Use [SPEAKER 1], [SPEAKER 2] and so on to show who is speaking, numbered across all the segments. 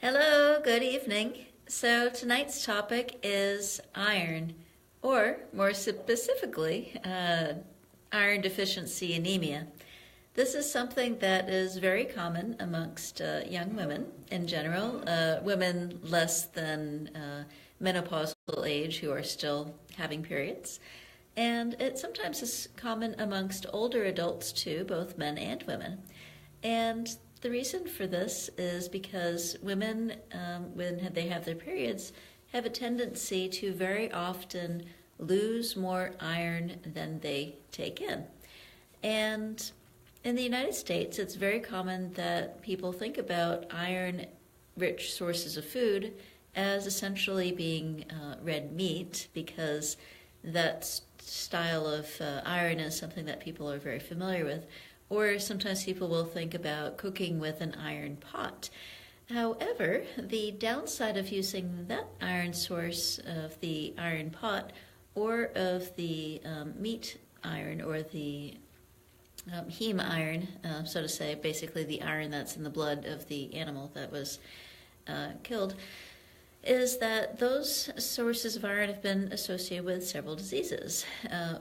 [SPEAKER 1] Hello, good evening. So tonight's topic is iron, or more specifically, iron deficiency anemia. This is something that is very common amongst young women in general, women less than menopausal age who are still having periods. And it sometimes is common amongst older adults too, both men and women. And the reason for this is because women, when they have their periods, have a tendency to very often lose more iron than they take in. And in the United States, it's very common that people think about iron-rich sources of food as essentially being red meat, because that style of iron is something that people are very familiar with. Or sometimes people will think about cooking with an iron pot. However, the downside of using that iron source of the iron pot or of the meat iron, or the heme iron, so to say, basically the iron that's in the blood of the animal that was killed, is that those sources of iron have been associated with several diseases.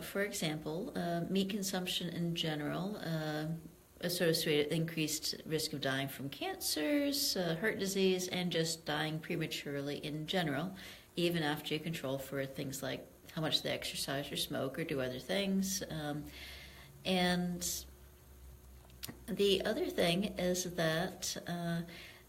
[SPEAKER 1] For example, meat consumption in general associated with increased risk of dying from cancers, heart disease, and just dying prematurely in general, even after you control for things like how much they exercise or smoke or do other things. And the other thing is that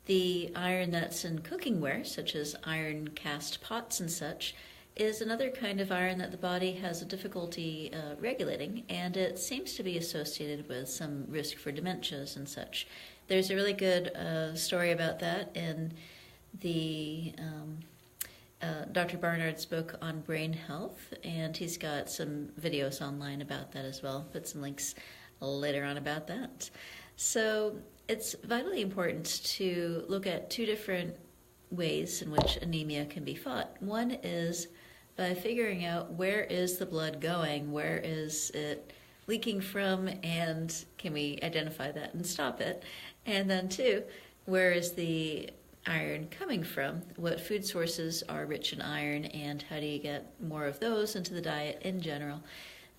[SPEAKER 1] the iron that's in cookingware, such as iron cast pots and such, is another kind of iron that the body has a difficulty regulating, and it seems to be associated with some risk for dementias and such. There's a really good story about that in the Dr. Barnard's book on brain health, and he's got some videos online about that as well. Put some links later on about that. So it's vitally important to look at two different ways in which anemia can be fought. One is by figuring out where is the blood going, where is it leaking from, and can we identify that and stop it? And then two, where is the iron coming from? What food sources are rich in iron, and how do you get more of those into the diet in general?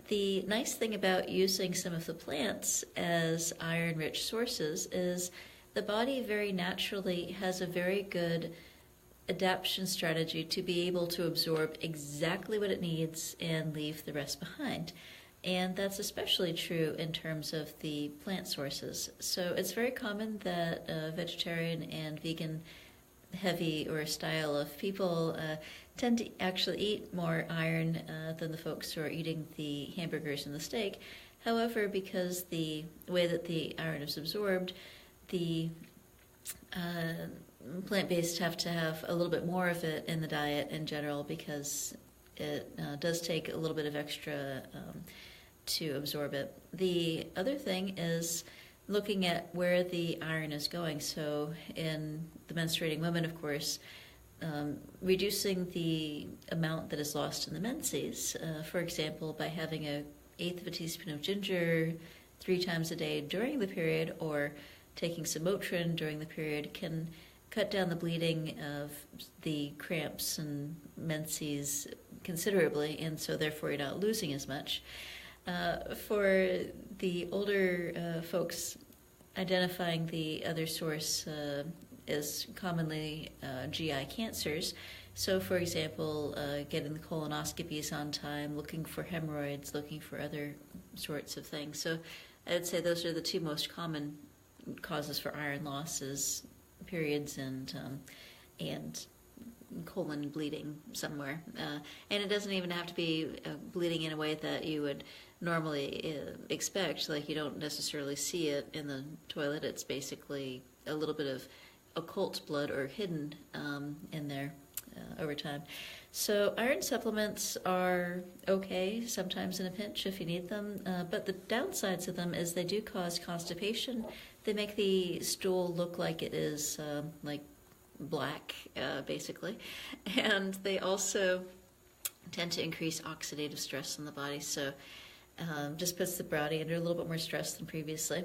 [SPEAKER 1] The nice thing about using some of the plants as iron-rich sources is the body very naturally has a very good adaptation strategy to be able to absorb exactly what it needs and leave the rest behind. And that's especially true in terms of the plant sources. So it's very common that vegetarian and vegan heavy or style of people tend to actually eat more iron than the folks who are eating the hamburgers and the steak. However, because the way that the iron is absorbed, the plant-based have to have a little bit more of it in the diet in general, because it does take a little bit of extra to absorb it. The other thing is looking at where the iron is going. So in the menstruating women, of course, reducing the amount that is lost in the menses, for example, by having an eighth of a teaspoon of ginger 3 times a day during the period, or taking some Motrin during the period, can cut down the bleeding of the cramps and menses considerably, and so therefore you're not losing as much. For the older folks, identifying the other source is commonly GI cancers. So, for example, getting the colonoscopies on time, looking for hemorrhoids, looking for other sorts of things. So I would say those are the two most common causes for iron loss, is periods and colon bleeding somewhere. And it doesn't even have to be bleeding in a way that you would normally expect. Like, you don't necessarily see it in the toilet. It's basically a little bit of occult blood or hidden in there over time. So iron supplements are okay sometimes in a pinch if you need them, but the downsides of them is they do cause constipation. They make the stool look like it is like black, basically, and they also tend to increase oxidative stress in the body, so just puts the body under a little bit more stress than previously.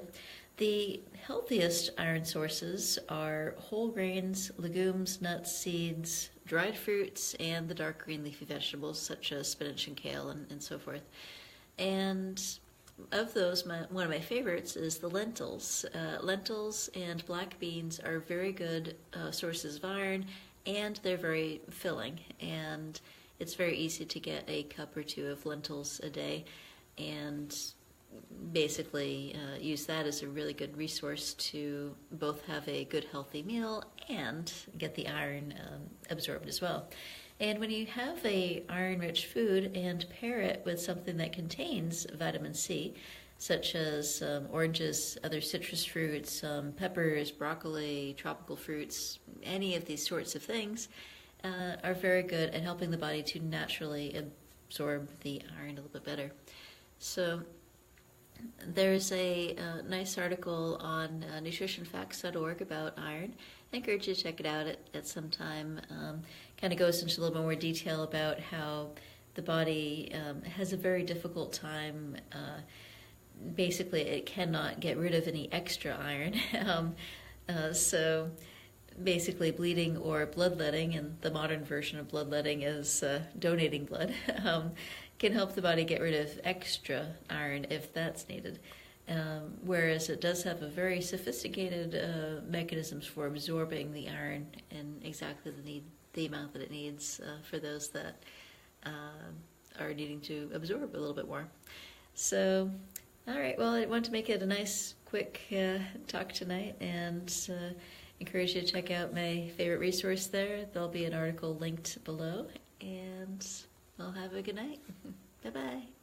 [SPEAKER 1] The healthiest iron sources are whole grains, legumes, nuts, seeds, dried fruits, and the dark green leafy vegetables such as spinach and kale and so forth. And of those, one of my favorites is the lentils. Lentils and black beans are very good sources of iron, and they're very filling. And it's very easy to get a cup or two of lentils a day, and basically use that as a really good resource to both have a good healthy meal and get the iron absorbed as well. And when you have a iron-rich food and pair it with something that contains vitamin C, such as oranges, other citrus fruits, peppers, broccoli, tropical fruits, any of these sorts of things are very good at helping the body to naturally absorb the iron a little bit better. So there's a nice article on nutritionfacts.org about iron. I encourage you to check it out at some time. Kind of goes into a little bit more detail about how the body has a very difficult time. Basically, it cannot get rid of any extra iron. So basically, bleeding or bloodletting, and the modern version of bloodletting is donating blood, can help the body get rid of extra iron if that's needed. Whereas it does have a very sophisticated mechanisms for absorbing the iron in exactly the amount that it needs for those that are needing to absorb a little bit more. So, all right, well, I wanted to make it a nice, quick talk tonight, and encourage you to check out my favorite resource there. There'll be an article linked below, and well, have a good night. Bye-bye.